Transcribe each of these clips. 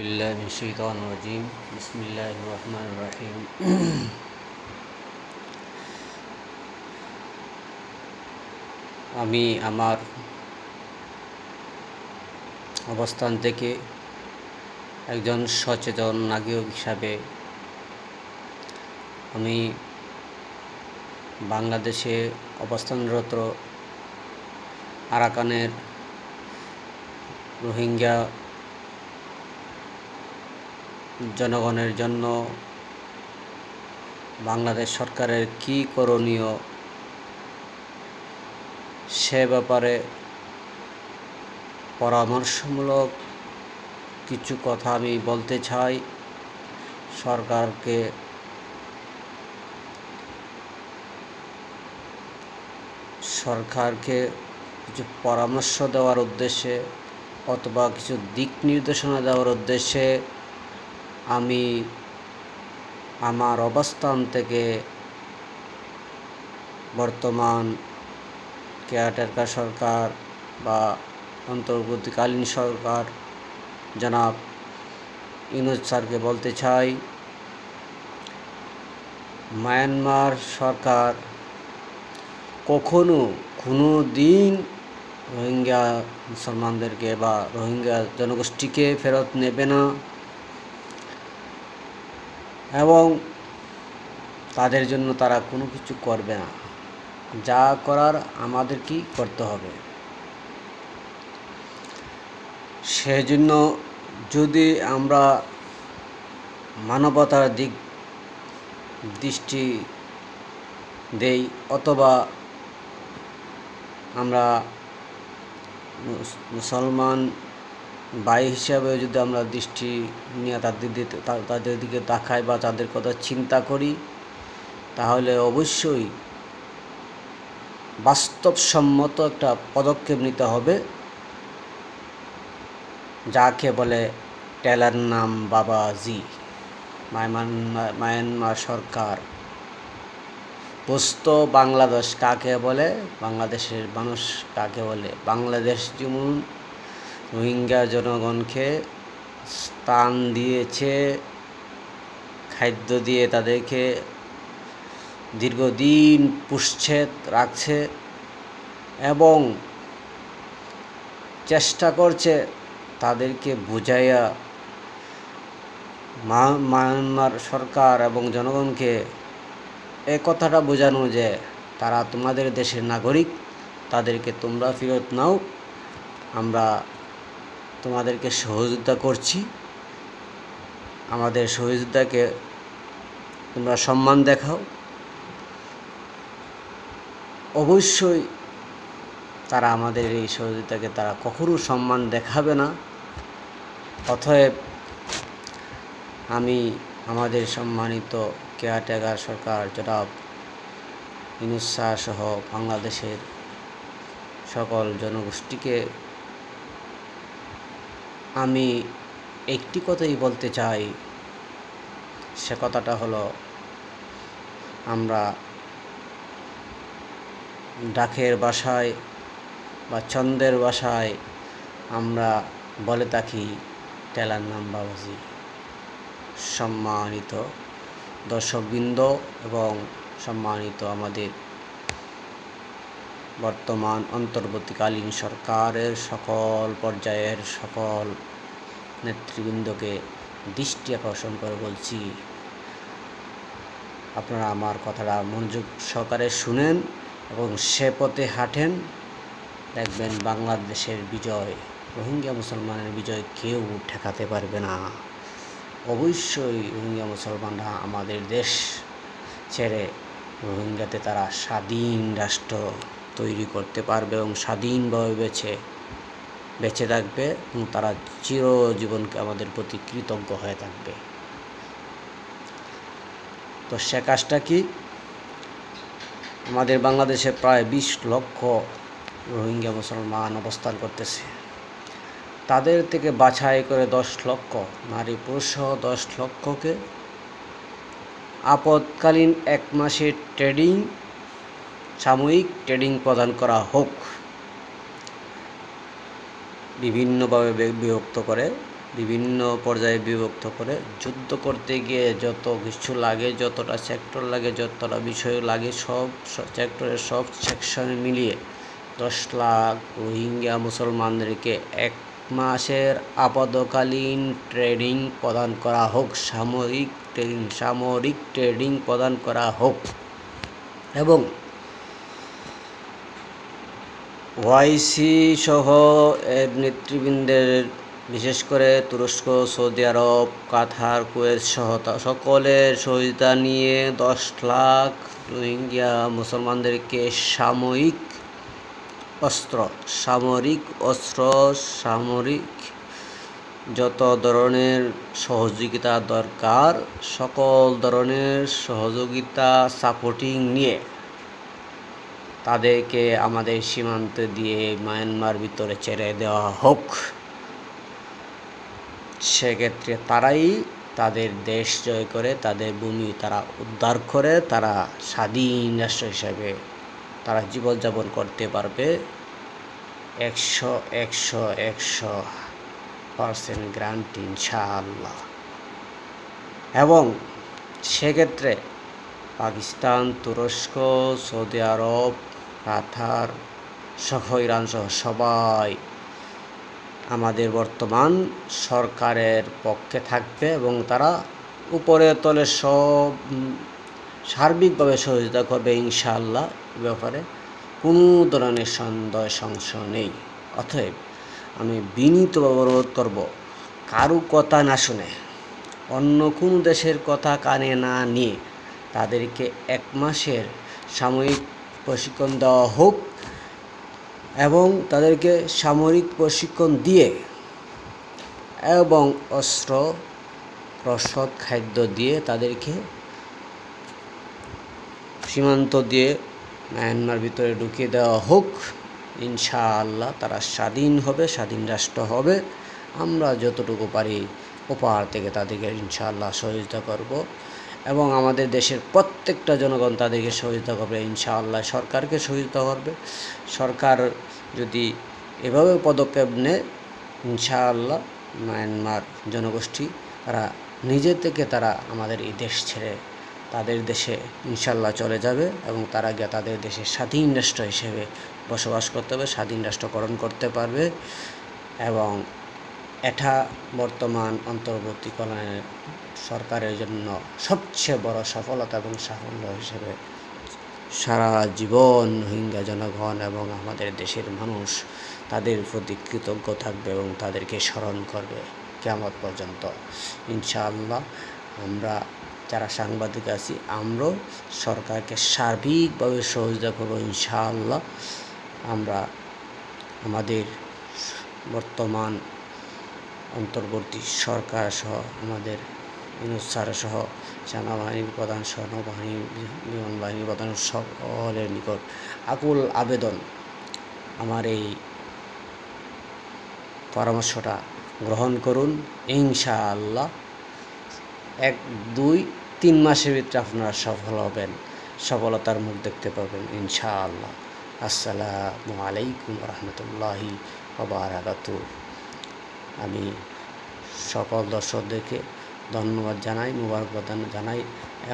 বিল্লাহি মিনাশ শাইতানির রাজিম। বিসমিল্লাহির রহমানির রহিম। আমি আমার অবস্থান থেকে একজন সচেতন নাগরিক হিসাবে আমি বাংলাদেশে অবস্থানরত আরাকানের রোহিঙ্গা জনগণের জন্য বাংলাদেশ সরকারের কী করণীয় সে ব্যাপারে পরামর্শমূলক কিছু কথা আমি বলতে চাই। সরকারকে কিছু পরামর্শ দেওয়ার উদ্দেশ্যে অথবা কিছু দিক নির্দেশনা দেওয়ার উদ্দেশ্যে আমি আমার অবস্থান থেকে বর্তমান কেয়ারটেকার সরকার বা অন্তর্বর্তীকালীন সরকার জনাব ইউনূস স্যারকে বলতে চাই, মায়ানমার সরকার কখনো কোনো দিন রোহিঙ্গা মুসলমানদেরকে বা রোহিঙ্গা জনগোষ্ঠীকে ফেরত নেবে না এবং তাদের জন্য তারা কোনো কিছু করবে না। যা করার আমাদেরকেই করতে হবে। সেজন্য যদি আমরা মানবতার দৃষ্টি দেই অথবা আমরা মুসলমান ভাই হিসাবে যদি আমরা দৃষ্টি নিয়ে তাদের দিকে তাকাই বা তাদের কথা চিন্তা করি, তাহলে অবশ্যই বাস্তবসম্মত একটা পদক্ষেপ নিতে হবে, যাকে বলে টেলার নাম বাবাজি। মায়ানমার সরকার বুঝতো বাংলাদেশ কাকে বলে, বাংলাদেশের মানুষ কাকে বলে। বাংলাদেশ যেমন রোহিঙ্গা জনগণকে স্থান দিয়েছে, খাদ্য দিয়ে তাদেরকে দীর্ঘদিন পুষছে, রাখছে এবং চেষ্টা করছে তাদেরকে বুঝাইয়া মায়ানমার সরকার এবং জনগণকে এ কথাটা বোঝানো যে তারা তোমাদের দেশের নাগরিক, তাদেরকে তোমরা ফেরত নাও, আমরা তোমাদেরকে সহযোগিতা করছি, আমাদের সহযোগিতাকে তোমরা সম্মান দেখাও। অবশ্যই তারা আমাদের এই সহযোগিতাকে তারা কখনো সম্মান দেখাবে না। অতএব আমি আমাদের সম্মানিত কেয়ারটেকার সরকার জনাব ইউনূস স্যার সহ বাংলাদেশের সকল জনগোষ্ঠীকে আমি একটি কথাই বলতে চাই। সে কথাটা হলো, আমরা ডাকের ভাষায় বা ছন্দের ভাষায় আমরা বলে থাকি টেলার নাম বাবাজি। সম্মানিত দর্শকবৃন্দ এবং সম্মানিত আমাদের বর্তমান অন্তর্বর্তীকালীন সরকারের সকল পর্যায়ের সকল নেতৃবৃন্দকে দৃষ্টি আকর্ষণ করে বলছি, আপনারা আমার কথাটা মনোযোগ সহকারে শুনেন এবং সে পথে হাঁটেন, দেখবেন বাংলাদেশের বিজয়, রোহিঙ্গা মুসলমানের বিজয় কেউ ঠেকাতে পারবে না। অবশ্যই রোহিঙ্গা মুসলমানরা আমাদের দেশ ছেড়ে রোহিঙ্গাতে তারা স্বাধীন রাষ্ট্র তৈরি করতে পারবে এবং স্বাধীনভাবে বেঁচে থাকবে এবং তারা চিরজীবনকে আমাদের প্রতি কৃতজ্ঞ হয়ে থাকবে। তো সে কাজটা কি? আমাদের বাংলাদেশে প্রায় 20 লক্ষ রোহিঙ্গা মুসলমান অবস্থান করতেছে। তাদের থেকে বাছাই করে 10 লক্ষ নারী পুরুষ সহ 10 লক্ষকে আপদকালীন 1 মাসের সাময়িক ট্রেনিং প্রদান করা হোক। বিভিন্নভাবে বিভক্ত করে বিভিন্ন পর্যায়ে বিভক্ত করে যুদ্ধ করতে গিয়ে যত কিছু লাগে, যতটা সেক্টর লাগে, যতটা বিষয় লাগে, সব সেক্টরের সব সেকশনে মিলিয়ে 10 লাখ রোহিঙ্গা মুসলমানদেরকে 1 মাসের আপাতকালীন ট্রেনিং প্রদান করা হোক, সামরিক ট্রেনিং প্রদান করা হোক এবং ওআইসি সহ এর নেতৃবৃন্দের, বিশেষ করে তুরস্ক, সৌদি আরব, কাতার, কুয়েত সহ সকলের সহযোগিতা নিয়ে 10 লাখ রোহিঙ্গা মুসলমানদেরকে সামরিক যত ধরনের সহযোগিতা দরকার সকল ধরনের সহযোগিতা সাপোর্টিং নিয়ে তাদেরকে আমাদের সীমান্ত দিয়ে মায়ানমার ভিতরে ছেড়ে দেওয়া হোক। সেক্ষেত্রে তারাই তাদের দেশ জয় করে, তাদের ভূমি তারা উদ্ধার করে, তারা স্বাধীন রাষ্ট্র হিসাবে তারা জীবনযাপন করতে পারবে। 100% গ্যারান্টি ইনশাআল্লাহ। এবং সেক্ষেত্রে পাকিস্তান, তুরস্ক, সৌদি আরব, কাতার সহ ইরান সহ সবাই আমাদের বর্তমান সরকারের পক্ষে থাকবে এবং তারা উপরে তলে সব সার্বিকভাবে সহযোগিতা করবে ইনশাআল্লাহ। এ ব্যাপারে কোনো ধরনের সন্দেহ সংশয় নেই। অতএব আমি বিনীতভাবে অনুরোধ করব, কারো কথা না শুনে, অন্য কোনো দেশের কথা কানে না নিয়ে তাদেরকে 1 মাসের সাময়িক প্রশিক্ষণ দেওয়া হোক এবং তাদেরকে সামরিক প্রশিক্ষণ দিয়ে এবং অস্ত্র, রসদ, খাদ্য দিয়ে তাদেরকে সীমান্ত দিয়ে মায়ানমার ভিতরে ঢুকিয়ে দেওয়া হোক। ইনশাআল্লাহ তারা স্বাধীন হবে, স্বাধীন রাষ্ট্র হবে। আমরা যতটুকু পারি ওপার থেকে তাদেরকে ইনশাআল্লাহ সহযোগিতা করব এবং আমাদের দেশের প্রত্যেকটা জনগণ তাদেরকে সহযোগিতা করবে ইনশাআল্লাহ। সরকারকে সহযোগিতা করবে। সরকার যদি এভাবে পদক্ষেপ নেয় ইনশাআল্লাহ মায়ানমার জনগোষ্ঠী তারা নিজে থেকে তারা আমাদের এই দেশ ছেড়ে তাদের দেশে ইনশাআল্লাহ চলে যাবে এবং তারা গিয়ে তাদের দেশে স্বাধীন রাষ্ট্র হিসেবে বসবাস করতে হবে, স্বাধীন রাষ্ট্রকরণ করতে পারবে। এবং এটা বর্তমান অন্তর্বর্তীকালীন সরকারের জন্য সবচেয়ে বড় সফলতা এবং সাফল্য হিসেবে সারা জীবন রোহিঙ্গা জনগণ এবং আমাদের দেশের মানুষ তাদের প্রতি কৃতজ্ঞ থাকবে এবং তাদেরকে স্মরণ করবে কিয়ামত পর্যন্ত ইনশাআল্লাহ। আমরা যারা সাংবাদিক আছি আমরাও সরকারকে সার্বিকভাবে সহযোগিতা করব ইনশাআল্লাহ। আমরা আমাদের বর্তমান অন্তর্বর্তী সরকার সহ আমাদের ইউনূস স্যার সহ সেনাবাহিনীর প্রধান সহ নৌবাহিনী, বিমান বাহিনীর প্রধান সকলের নিকট আকুল আবেদন, আমার এই পরামর্শটা গ্রহণ করুন ইনশাআল্লাহ। 1, 2, 3 মাসের ভিতরে আপনারা সফল হবেন, সফলতার মুখ দেখতে পাবেন ইনশাআল্লাহ। আসসালামু আলাইকুম রহমতুল্লাহি ওয়া বারাকাতুহু। আমি সকল দর্শকদেরকে ধন্যবাদ জানাই, মুবারকবাদ জানাই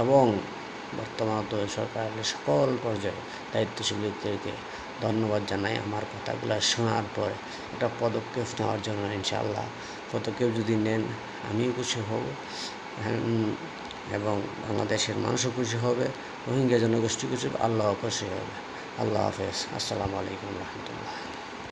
এবং বর্তমান সরকারের সকল পর্যায়ে দায়িত্বশীল ব্যক্তিদেরকে ধন্যবাদ জানাই আমার কথাগুলো শোনার পরে একটা পদক্ষেপ নেওয়ার জন্য। ইনশাআল্লাহ পদক্ষেপ যদি নেন আমিও খুশি হব এবং বাংলাদেশের মানুষও খুশি হবে, রোহিঙ্গা জনগোষ্ঠী খুশি হবে, আল্লাহ খুশি হবে। আল্লাহ হাফেজ। আসসালামু আলাইকুম রহমতুল্লাহ।